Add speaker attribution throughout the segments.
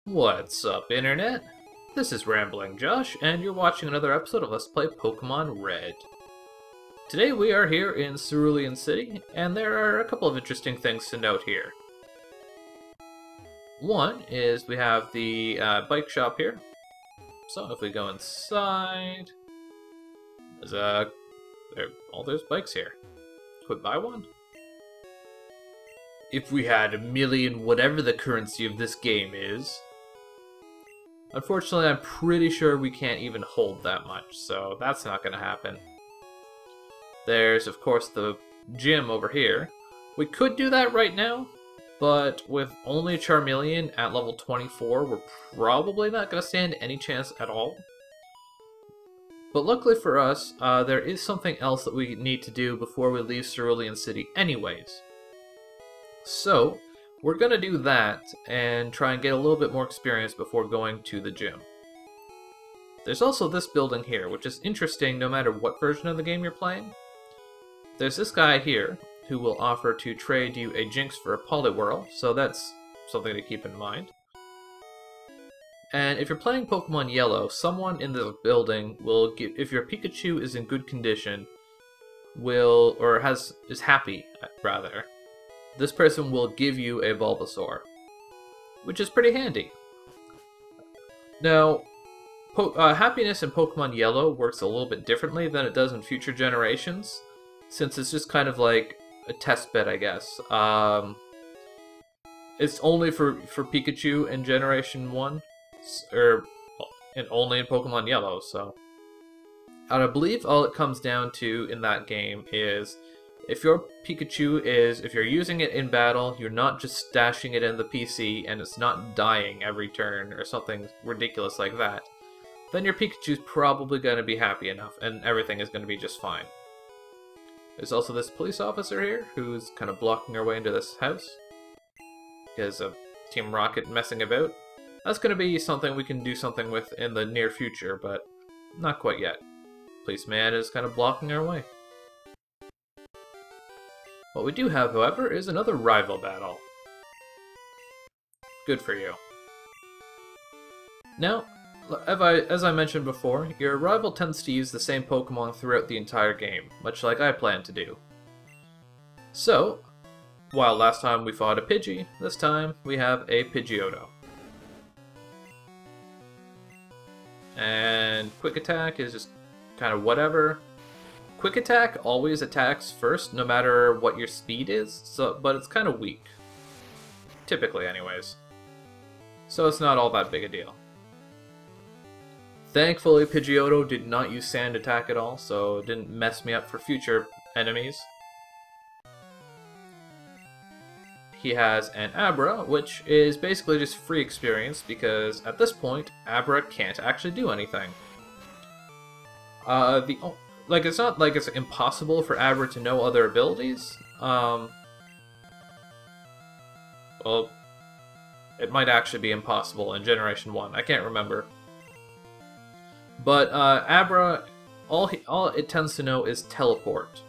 Speaker 1: What's up, Internet? This is Rambling Josh, and you're watching another episode of Let's Play Pokemon Red. Today we are here in Cerulean City, and there are a couple of interesting things to note here. One is we have the bike shop here. So if we go inside, there's bikes here. Could buy one? If we had a million whatever the currency of this game is. Unfortunately, I'm pretty sure we can't even hold that much, so that's not going to happen. There's, of course, the gym over here. We could do that right now, but with only Charmeleon at level 24, we're probably not going to stand any chance at all. But luckily for us, there is something else that we need to do before we leave Cerulean City anyways. So, we're going to do that and try and get a little bit more experience before going to the gym. There's also this building here, which is interesting no matter what version of the game you're playing. There's this guy here who will offer to trade you a Jinx for a Poliwhirl, so that's something to keep in mind. And if you're playing Pokemon Yellow, someone in the building will give, if your Pikachu is in good condition, is happy, rather. This person will give you a Bulbasaur, which is pretty handy. Now, happiness in Pokemon Yellow works a little bit differently than it does in future generations, since it's just kind of like a test bed, I guess. It's only for Pikachu in Generation 1, and only in Pokemon Yellow, so. And I believe all it comes down to in that game is if your Pikachu if you're using it in battle, you're not just stashing it in the PC and it's not dying every turn or something ridiculous like that, then your Pikachu's probably going to be happy enough and everything is going to be just fine. There's also this police officer here who's kind of blocking our way into this house because of Team Rocket messing about. That's going to be something we can do something with in the near future, but not quite yet. Policeman is kind of blocking our way. What we do have, however, is another rival battle. Good for you. Now, as I mentioned before, your rival tends to use the same Pokemon throughout the entire game, much like I plan to do. So, while last time we fought a Pidgey, this time we have a Pidgeotto. And Quick Attack is just kind of whatever. Quick Attack always attacks first, no matter what your speed is, but it's kind of weak. Typically, anyways. So it's not all that big a deal. Thankfully, Pidgeotto did not use Sand Attack at all, so it didn't mess me up for future enemies. He has an Abra, which is basically just free experience, because at this point, Abra can't actually do anything. It's not like it's impossible for Abra to know other abilities. Well, it might actually be impossible in Generation 1. I can't remember. But Abra, all it tends to know is Teleport,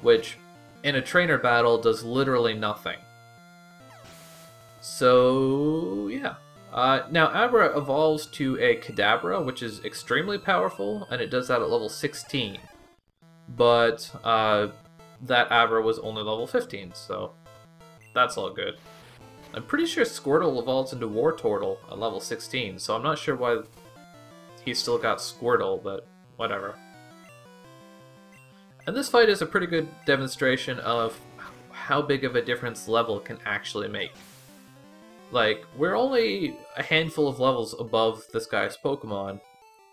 Speaker 1: which in a trainer battle does literally nothing. So, yeah. Now, Abra evolves to a Kadabra, which is extremely powerful, and it does that at level 16. But that Abra was only level 15, so that's all good. I'm pretty sure Squirtle evolves into Wartortle at level 16, so I'm not sure why he's still got Squirtle, but whatever. And this fight is a pretty good demonstration of how big of a difference level can actually make. Like, we're only a handful of levels above this guy's Pokemon,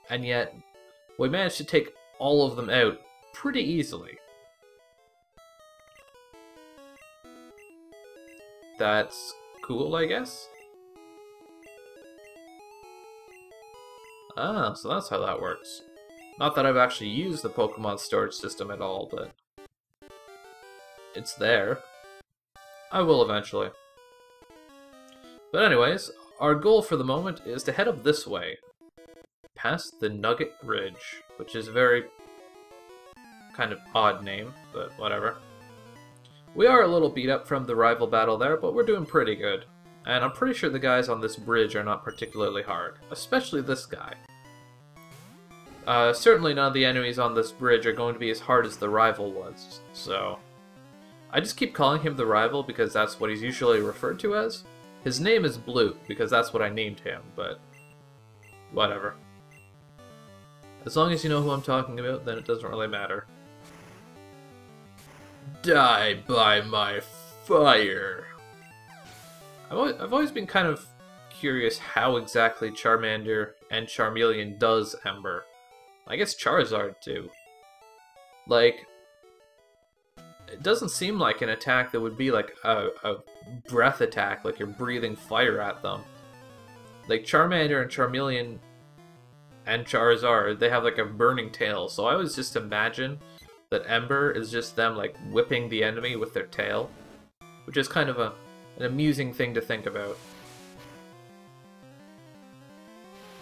Speaker 1: and yet we managed to take all of them out pretty easily. That's cool, I guess? Ah, so that's how that works. Not that I've actually used the Pokemon storage system at all, but it's there. I will eventually. But anyways, our goal for the moment is to head up this way, past the Nugget Bridge, which is a very kind of odd name, but whatever. We are a little beat up from the rival battle there, but we're doing pretty good. And I'm pretty sure the guys on this bridge are not particularly hard, especially this guy. Certainly none of the enemies on this bridge are going to be as hard as the rival was, so... I just keep calling him the rival because that's what he's usually referred to as. His name is Blue, because that's what I named him, but... whatever. As long as you know who I'm talking about, then it doesn't really matter. Die by my fire! I've always been kind of curious how exactly Charmander and Charmeleon does Ember. I guess Charizard too. Like, it doesn't seem like an attack that would be like a breath attack, like you're breathing fire at them. Like Charmander and Charmeleon and Charizard, they have like a burning tail, so I always just imagine that Ember is just them like whipping the enemy with their tail, which is kind of an amusing thing to think about.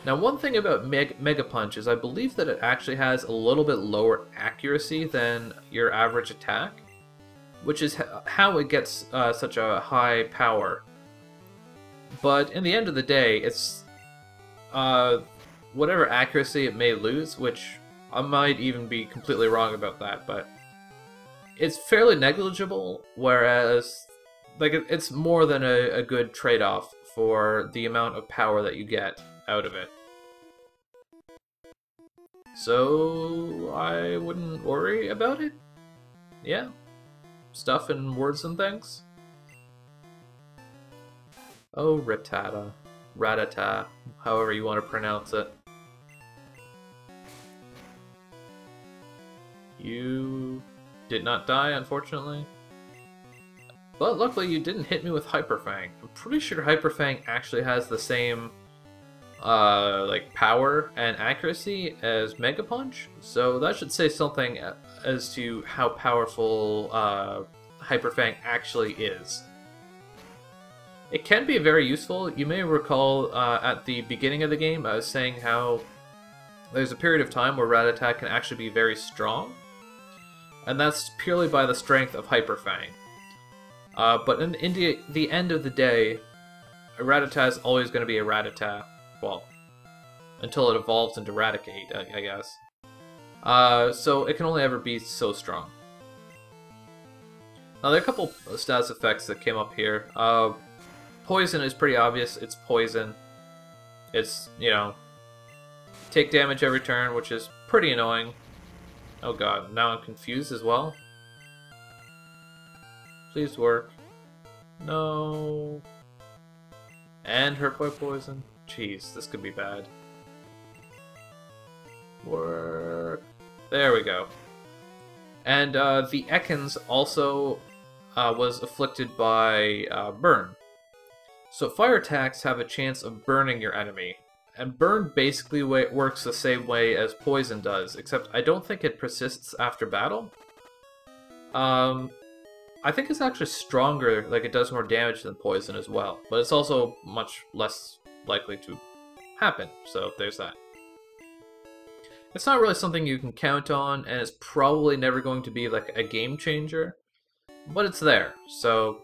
Speaker 1: Now, one thing about Mega Punch is I believe that it actually has a little bit lower accuracy than your average attack, which is how it gets such a high power. But in the end of the day, it's whatever accuracy it may lose, which I might even be completely wrong about that, but it's fairly negligible, whereas like it's more than a good trade-off for the amount of power that you get out of it. So I wouldn't worry about it. Yeah. Stuff and words and things. Oh, Rattata. Rattata. However you want to pronounce it. You did not die, unfortunately. But luckily you didn't hit me with Hyper Fang. I'm pretty sure Hyper Fang actually has the same like power and accuracy as Mega Punch, so that should say something as to how powerful Hyper Fang actually is. It can be very useful. You may recall at the beginning of the game I was saying how there's a period of time where Rattata can actually be very strong, and that's purely by the strength of Hyper Fang. But in the end of the day, a Rattata is always going to be a Rattata. Well, until it evolves into Raticate, I guess. So it can only ever be so strong. Now there are a couple of status effects that came up here. Poison is pretty obvious. It's poison. It's, you know, take damage every turn, which is pretty annoying. Oh god, now I'm confused as well. Please work. No. And hurt by poison. Jeez, this could be bad. Work. There we go. And the Ekans also was afflicted by burn. So fire attacks have a chance of burning your enemy. And burn basically works the same way as poison does, except I don't think it persists after battle. I think it's actually stronger, like it does more damage than poison as well, but it's also much less likely to happen, so there's that. It's not really something you can count on, and it's probably never going to be like a game changer, but it's there, so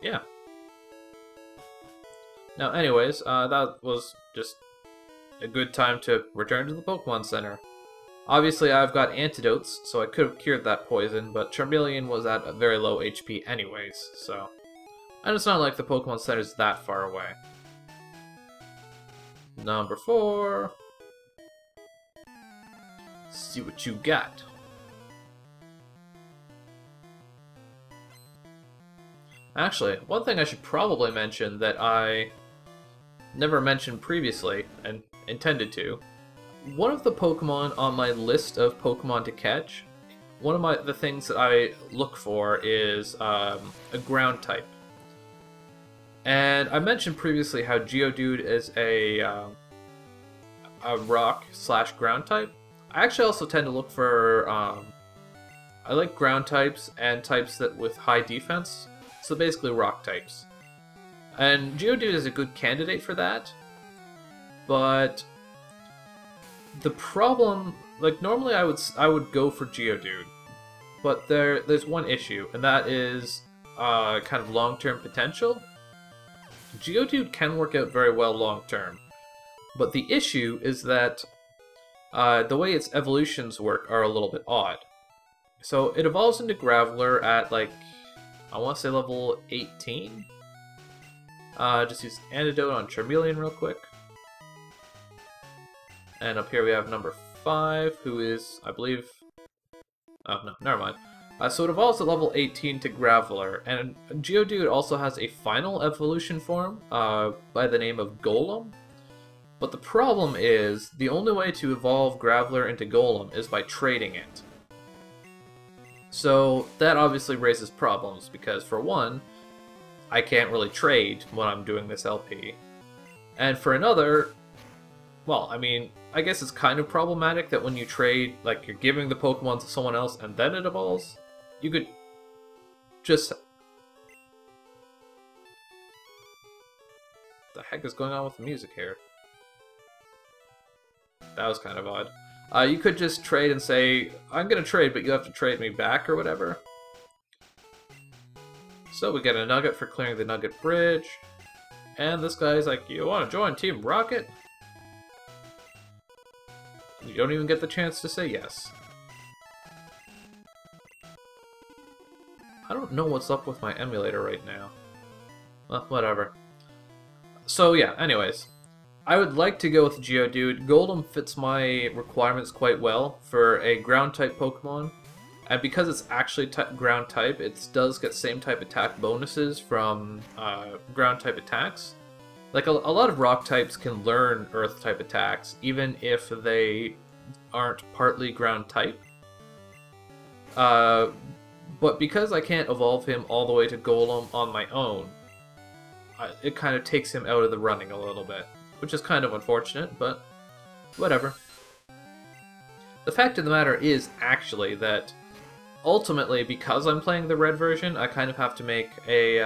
Speaker 1: yeah. Now anyways, that was just a good time to return to the Pokemon Center. Obviously I've got antidotes, so I could have cured that poison, but Charmeleon was at a very low HP anyways, so... And it's not like the Pokemon Center's that far away. Number 4. See what you got. Actually, one thing I should probably mention that I never mentioned previously, and intended to, one of the Pokemon on my list of Pokemon to catch, one of the things that I look for is a ground type. And I mentioned previously how Geodude is a rock/ground type. I actually also tend to look for I like ground types and types that with high defense, so basically rock types. And Geodude is a good candidate for that, but the problem, like normally I would go for Geodude, but there's one issue, and that is kind of long-term potential. Geodude can work out very well long term, but the issue is that the way its evolutions work are a little bit odd. So it evolves into Graveler at, like, I want to say level 18? Just use Antidote on Charmeleon real quick. And up here we have number 5, who is, I believe... Oh, no, never mind. So it evolves at level 18 to Graveler, and Geodude also has a final evolution form by the name of Golem. But the problem is, the only way to evolve Graveler into Golem is by trading it. So that obviously raises problems, because for one, I can't really trade when I'm doing this LP. And for another, well, I mean, I guess it's kind of problematic that when you trade, like, you're giving the Pokemon to someone else and then it evolves. You could just... What the heck is going on with the music here? That was kind of odd. You could just trade and say, I'm gonna trade, but you have to trade me back or whatever. So we get a nugget for clearing the Nugget Bridge. And this guy's like, you want to join Team Rocket? You don't even get the chance to say yes. I don't know what's up with my emulator right now. Well, whatever. So yeah, anyways. I would like to go with Geodude. Golem fits my requirements quite well for a ground-type Pokemon. And because it's actually ground-type, it does get same type attack bonuses from ground-type attacks. Like, a lot of rock-types can learn earth-type attacks, even if they aren't partly ground-type. But because I can't evolve him all the way to Golem on my own, it kind of takes him out of the running a little bit. Which is kind of unfortunate, but whatever. The fact of the matter is, actually, that ultimately, because I'm playing the red version, I kind of have to make a...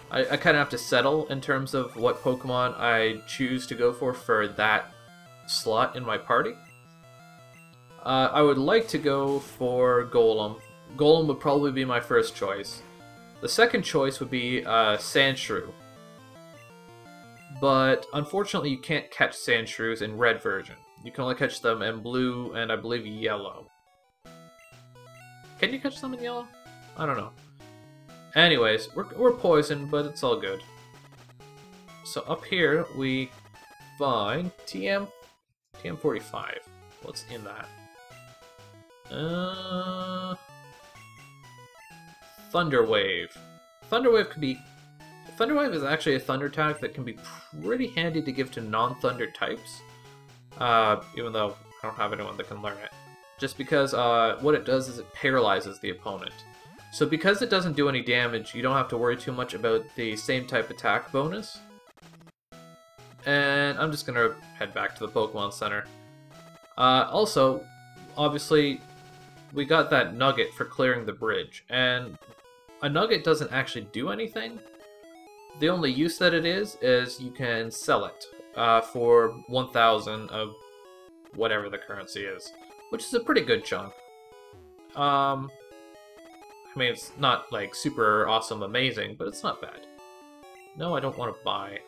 Speaker 1: I kind of have to settle in terms of what Pokemon I choose to go for that slot in my party. I would like to go for Golem. Golem would probably be my first choice. The second choice would be Sandshrew. But unfortunately you can't catch Sandshrews in red version. You can only catch them in blue and I believe yellow. Can you catch them in yellow? I don't know. Anyways, we're poisoned, but it's all good. So up here we find TM45. What's in that? Thunder Wave. Thunder Wave could be... Thunder Wave is actually a Thunder attack that can be pretty handy to give to non-Thunder types. Even though I don't have anyone that can learn it. Just because what it does is it paralyzes the opponent. So because it doesn't do any damage, you don't have to worry too much about the same type attack bonus. And I'm just gonna head back to the Pokemon Center. Also, obviously, we got that nugget for clearing the bridge. And a nugget doesn't actually do anything. The only use that it is you can sell it for 1,000 of whatever the currency is, which is a pretty good chunk. I mean, it's not like super awesome amazing, but it's not bad. No, I don't want to buy.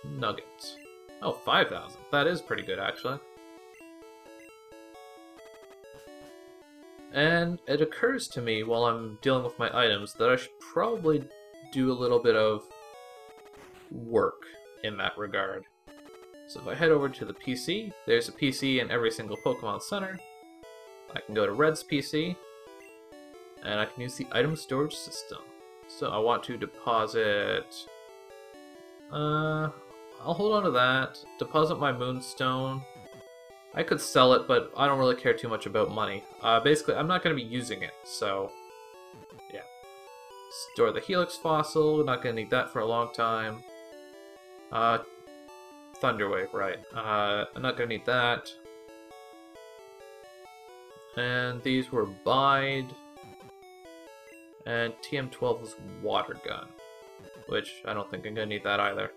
Speaker 1: Nuggets. Oh, 5,000. That is pretty good, actually. And it occurs to me while I'm dealing with my items that I should probably do a little bit of work in that regard. So if I head over to the PC, there's a PC in every single Pokemon Center. I can go to Red's PC, and I can use the item storage system. So I want to deposit... I'll hold on to that. Deposit my Moonstone. I could sell it, but I don't really care too much about money. Basically, I'm not going to be using it, so... yeah. Store the Helix Fossil. Not going to need that for a long time. Thunder Wave, right. I'm not going to need that. And these were Bide. And TM12 was Water Gun. Which, I don't think I'm going to need that either.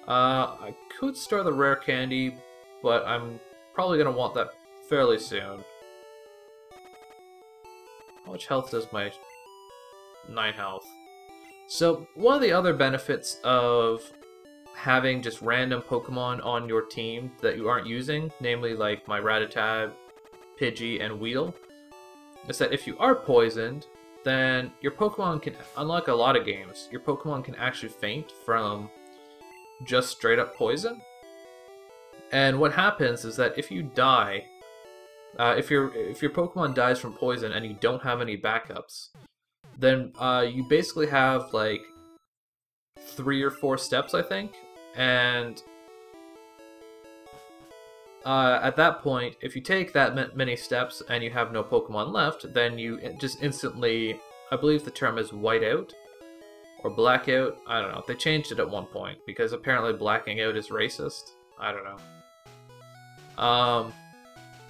Speaker 1: I could store the Rare Candy, but I'm probably going to want that fairly soon. How much health does my 9 health? So, one of the other benefits of having just random Pokemon on your team that you aren't using, namely like my Rattata, Pidgey, and Weedle, is that if you are poisoned, then your Pokemon can, unlike a lot of games, your Pokemon can actually faint from just straight up poison. And what happens is that if you die, if your Pokemon dies from poison and you don't have any backups, then you basically have like 3 or 4 steps, I think, and at that point, if you take that many steps and you have no Pokemon left, then you just instantly, I believe the term is white out or blackout. I don't know. They changed it at one point because apparently blacking out is racist. I don't know.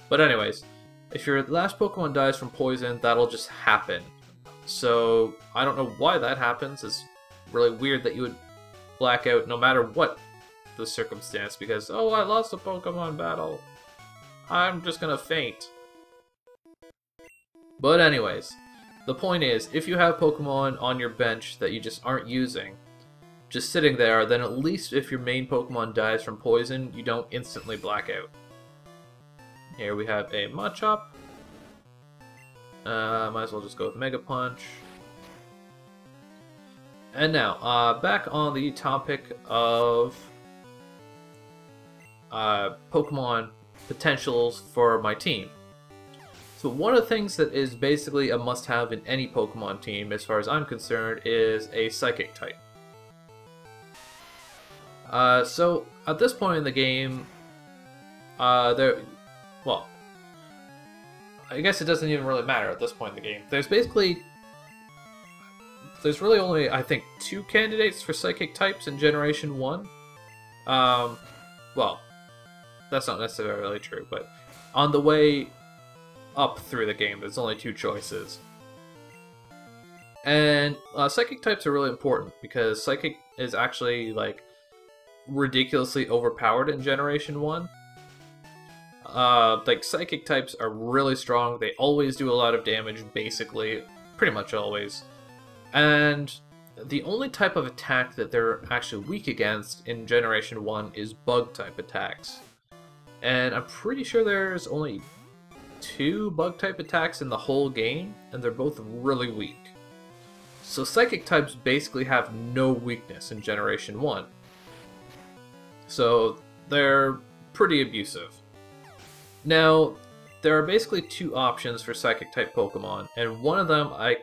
Speaker 1: But anyways, if your last Pokemon dies from poison, that'll just happen. So I don't know why that happens. It's really weird that you would black out no matter what the circumstance, because, oh, I lost a Pokemon battle, I'm just gonna faint. But anyways, the point is, if you have Pokemon on your bench that you just aren't using, just sitting there, then at least if your main Pokemon dies from poison, you don't instantly black out. Here we have a Machop. Might as well just go with Mega Punch. And now, back on the topic of Pokemon potentials for my team. So one of the things that is basically a must-have in any Pokemon team, as far as I'm concerned, is a Psychic type. So at this point in the game, well, I guess it doesn't even really matter at this point in the game. There's really only, I think, 2 candidates for Psychic types in Generation 1. Well, that's not necessarily true, but on the way up through the game, there's only 2 choices. And Psychic types are really important because Psychic is actually, like, ridiculously overpowered in Generation 1. Like, Psychic types are really strong. They always do a lot of damage, basically. Pretty much always. And the only type of attack that they're actually weak against in Generation 1 is Bug-type attacks. And I'm pretty sure there's only 2 Bug-type attacks in the whole game, and they're both really weak. So Psychic types basically have no weakness in Generation 1. So they're pretty abusive. Now, there are basically 2 options for Psychic type Pokemon, and one of them I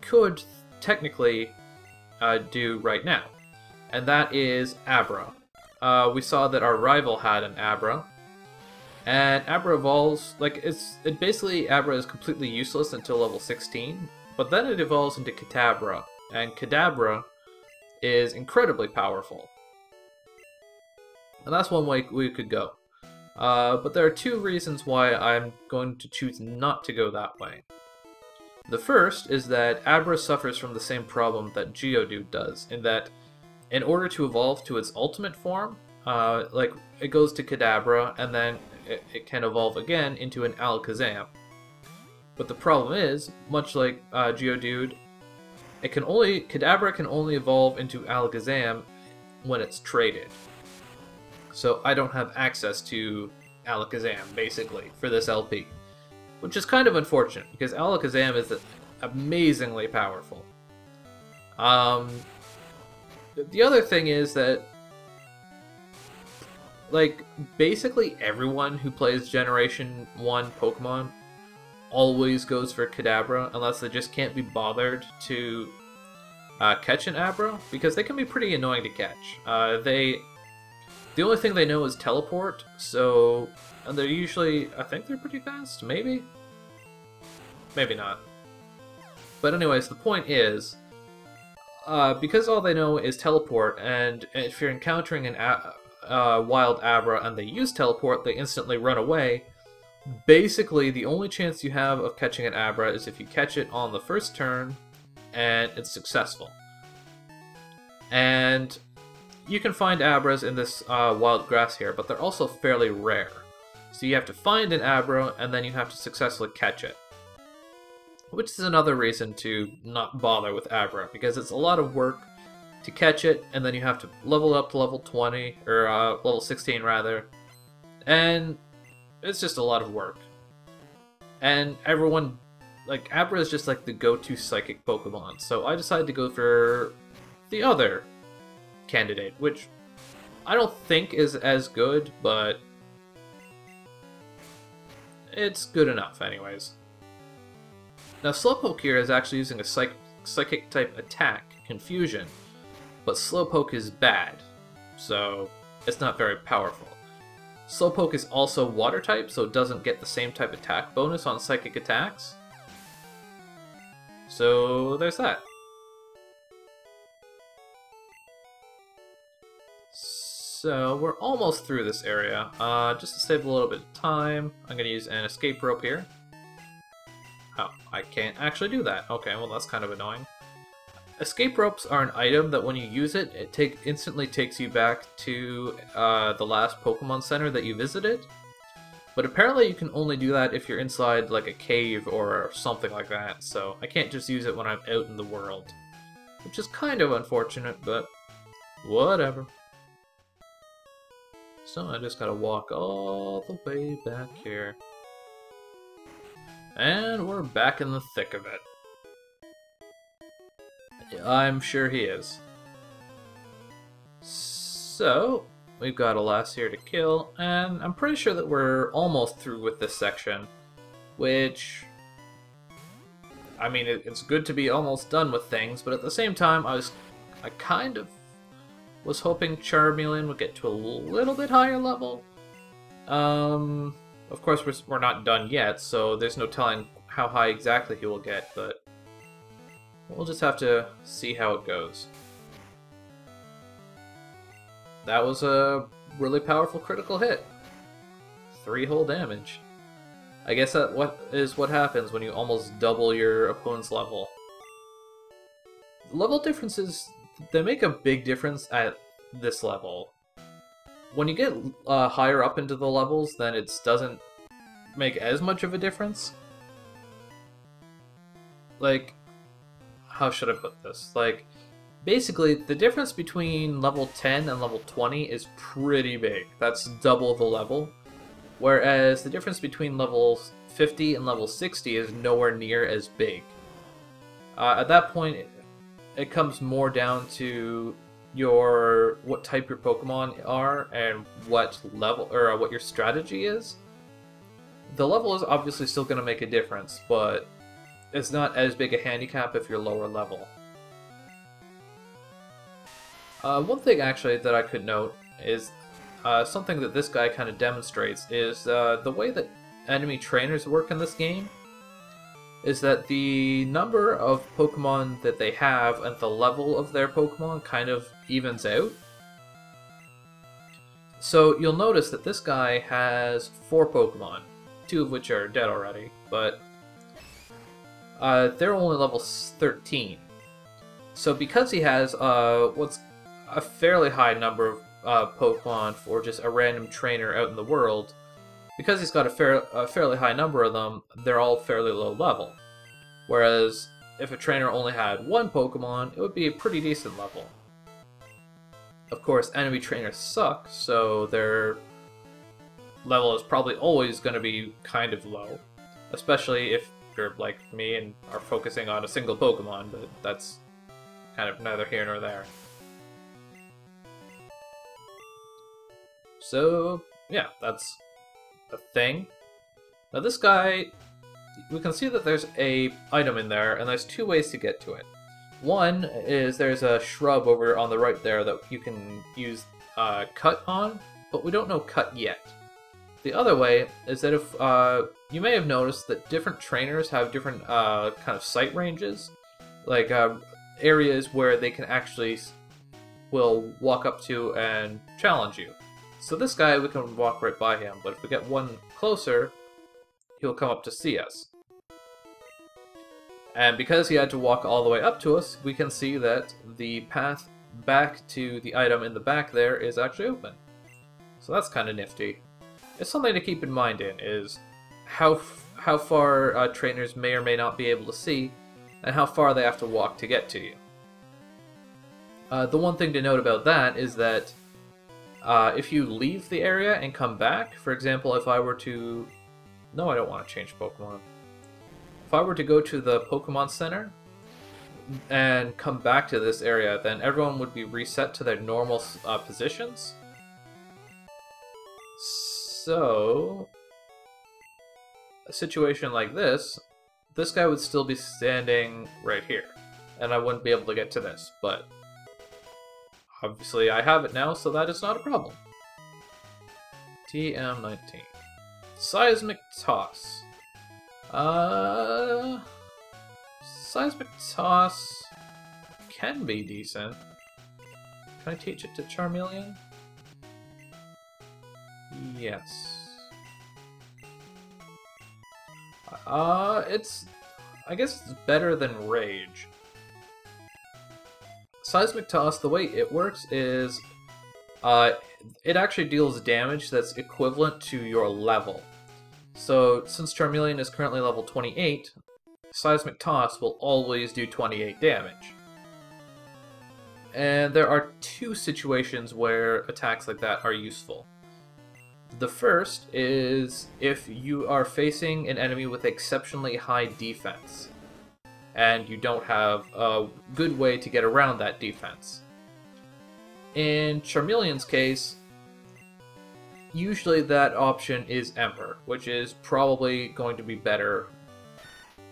Speaker 1: could technically do right now, and that is Abra. We saw that our rival had an Abra, and Abra evolves, like, basically Abra is completely useless until level 16, but then it evolves into Kadabra, and Kadabra is incredibly powerful. And that's one way we could go. But there are 2 reasons why I'm going to choose not to go that way. The first is that Abra suffers from the same problem that Geodude does, in that in order to evolve to its ultimate form, like, it goes to Kadabra, and then it can evolve again into an Alakazam. But the problem is, much like Geodude, Kadabra can only evolve into Alakazam when it's traded. So I don't have access to Alakazam, basically, for this LP. Which is kind of unfortunate, because Alakazam is amazingly powerful. The other thing is that, like, basically everyone who plays Generation 1 Pokemon always goes for Kadabra, unless they just can't be bothered to catch an Abra, because they can be pretty annoying to catch. The only thing they know is teleport, so, and they're usually, I think they're pretty fast, maybe? Maybe not. But anyways, the point is, because all they know is teleport, and if you're encountering an wild Abra and they use teleport, they instantly run away. Basically, the only chance you have of catching an Abra is if you catch it on the first turn, and it's successful. And you can find Abras in this wild grass here, but they're also fairly rare. So you have to find an Abra, and then you have to successfully catch it. which is another reason to not bother with Abra, because it's a lot of work to catch it, and then you have to level up to level 20, or level 16 rather, and it's just a lot of work. And everyone, like, Abra is just like the go-to psychic Pokemon, so I decided to go for the other candidate, which I don't think is as good, but it's good enough anyways. Now Slowpoke here is actually using a psychic type attack, Confusion, but Slowpoke is bad, so it's not very powerful. Slowpoke is also water type, so it doesn't get the same type attack bonus on psychic attacks. So there's that. So we're almost through this area. Just to save a little bit of time, I'm going to use an escape rope here. Oh, I can't actually do that. Okay, well that's kind of annoying. Escape ropes are an item that when you use it, it instantly takes you back to the last Pokemon Center that you visited. But apparently you can only do that if you're inside like a cave or something like that, so I can't just use it when I'm out in the world. Which is kind of unfortunate, but whatever. So I just gotta walk all the way back here. And we're back in the thick of it. I'm sure he is. So, we've got a last here to kill, and I'm pretty sure that we're almost through with this section. Which, I mean, it's good to be almost done with things, but at the same time, I kind of was hoping Charmeleon would get to a little bit higher level. Of course, we're not done yet, so there's no telling how high exactly he will get, but we'll just have to see how it goes. That was a really powerful critical hit. 3 whole damage. I guess that what happens when you almost double your opponent's level. Level differences, they make a big difference at this level. When you get higher up into the levels, then it doesn't make as much of a difference. Like, how should I put this? Like, basically, the difference between level 10 and level 20 is pretty big. That's double the level. Whereas the difference between level 50 and level 60 is nowhere near as big. At that point, it comes more down to what type your Pokemon are and what level or what your strategy is. The level is obviously still going to make a difference, but it's not as big a handicap if you're lower level. One thing actually that I could note is something that this guy kind of demonstrates is the way that enemy trainers work in this game is that the number of Pokemon that they have and the level of their Pokemon kind of evens out. So you'll notice that this guy has 4 Pokemon, 2 of which are dead already, but they're only level 13. So because he has what's a fairly high number of Pokemon for just a random trainer out in the world, because he's got a fairly high number of them, they're all fairly low level. Whereas if a trainer only had 1 Pokemon, it would be a pretty decent level. Of course, enemy trainers suck, so their level is probably always going to be kind of low. Especially if you're like me and are focusing on a single Pokemon, but that's kind of neither here nor there. So, yeah, that's a thing. Now this guy, we can see that there's a item in there, and there's 2 ways to get to it. One is there's a shrub over on the right there that you can use Cut on, but we don't know Cut yet. The other way is that if you may have noticed that different trainers have different kind of sight ranges, like areas where they can actually will walk up to and challenge you. So this guy, we can walk right by him, but if we get one closer, he'll come up to see us. And because he had to walk all the way up to us, we can see that the path back to the item in the back there is actually open. So that's kind of nifty. It's something to keep in mind is how how far trainers may or may not be able to see, and how far they have to walk to get to you. The one thing to note about that is that if you leave the area and come back, for example, if I were to... No, I don't want to change Pokemon. If I were to go to the Pokemon Center and come back to this area, then everyone would be reset to their normal positions. So, a situation like this guy would still be standing right here, and I wouldn't be able to get to this, but obviously I have it now, so that is not a problem. TM19. Seismic Toss. Seismic Toss can be decent. Can I teach it to Charmeleon? Yes. I guess it's better than Rage. Seismic Toss, the way it works is, it actually deals damage that's equivalent to your level. So, since Charmeleon is currently level 28, Seismic Toss will always do 28 damage. And there are two situations where attacks like that are useful. The first is if you are facing an enemy with exceptionally high defense, and you don't have a good way to get around that defense. In Charmeleon's case, usually that option is Ember, which is probably going to be better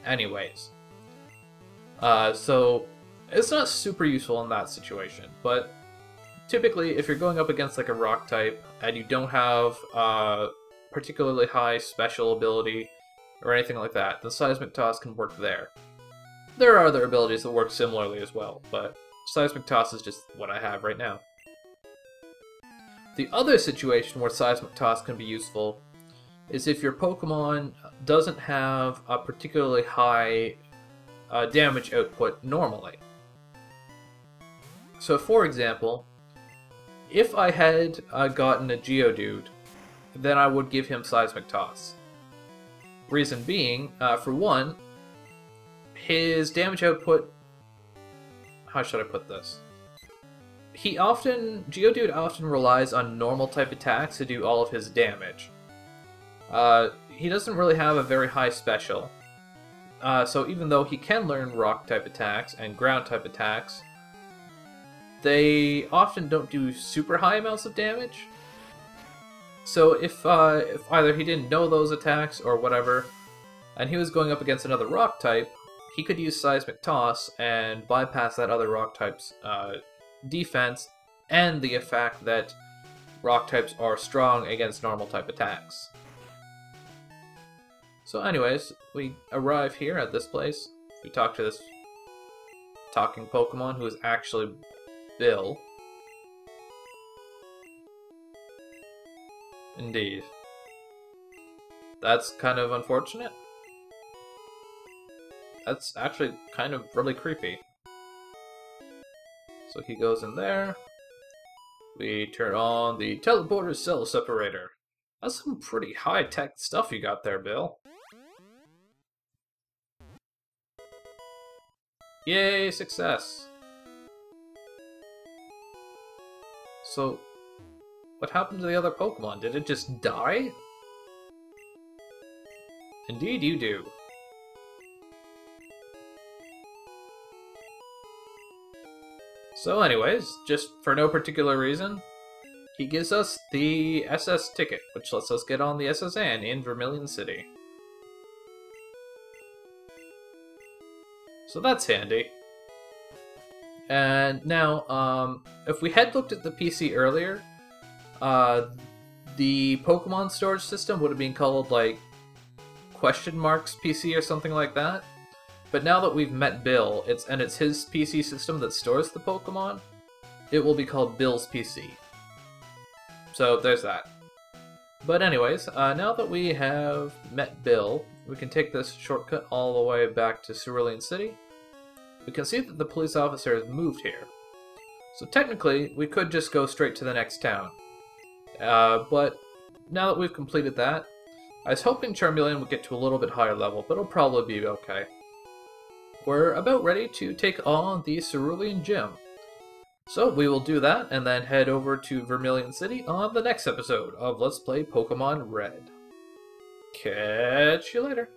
Speaker 1: anyways. So it's not super useful in that situation, but typically if you're going up against like a rock type and you don't have particularly high special ability or anything like that, the Seismic Toss can work there. There are other abilities that work similarly as well, but Seismic Toss is just what I have right now. The other situation where Seismic Toss can be useful is if your Pokemon doesn't have a particularly high damage output normally. So for example, if I had gotten a Geodude, then I would give him Seismic Toss. Reason being, for one, his damage output... How should I put this? Geodude often relies on normal type attacks to do all of his damage. He doesn't really have a very high special. So even though he can learn rock type attacks and ground type attacks, they often don't do super high amounts of damage. So if either he didn't know those attacks or whatever, and he was going up against another rock type, he could use Seismic Toss and bypass that other rock type's defense and the fact that rock types are strong against normal type attacks. So anyways, we arrive here at this place. We talk to this talking Pokemon who is actually Bill. Indeed. That's kind of unfortunate. That's actually kind of really creepy. So he goes in there. We turn on the teleporter cell separator. That's some pretty high-tech stuff you got there, Bill. Yay, success! So, what happened to the other Pokemon? Did it just die? Indeed you do. So anyways, just for no particular reason, he gives us the SS ticket, which lets us get on the SSN in Vermilion City. So that's handy. And now, if we had looked at the PC earlier, the Pokemon storage system would have been called, like, question marks PC or something like that. But now that we've met Bill, it's his PC system that stores the Pokemon, it will be called Bill's PC. So there's that. But anyways, now that we have met Bill, we can take this shortcut all the way back to Cerulean City. We can see that the police officer has moved here. So technically, we could just go straight to the next town. But now that we've completed that, I was hoping Charmeleon would get to a little bit higher level, but it'll probably be okay. We're about ready to take on the Cerulean Gym. So we will do that and then head over to Vermilion City on the next episode of Let's Play Pokemon Red. Catch you later.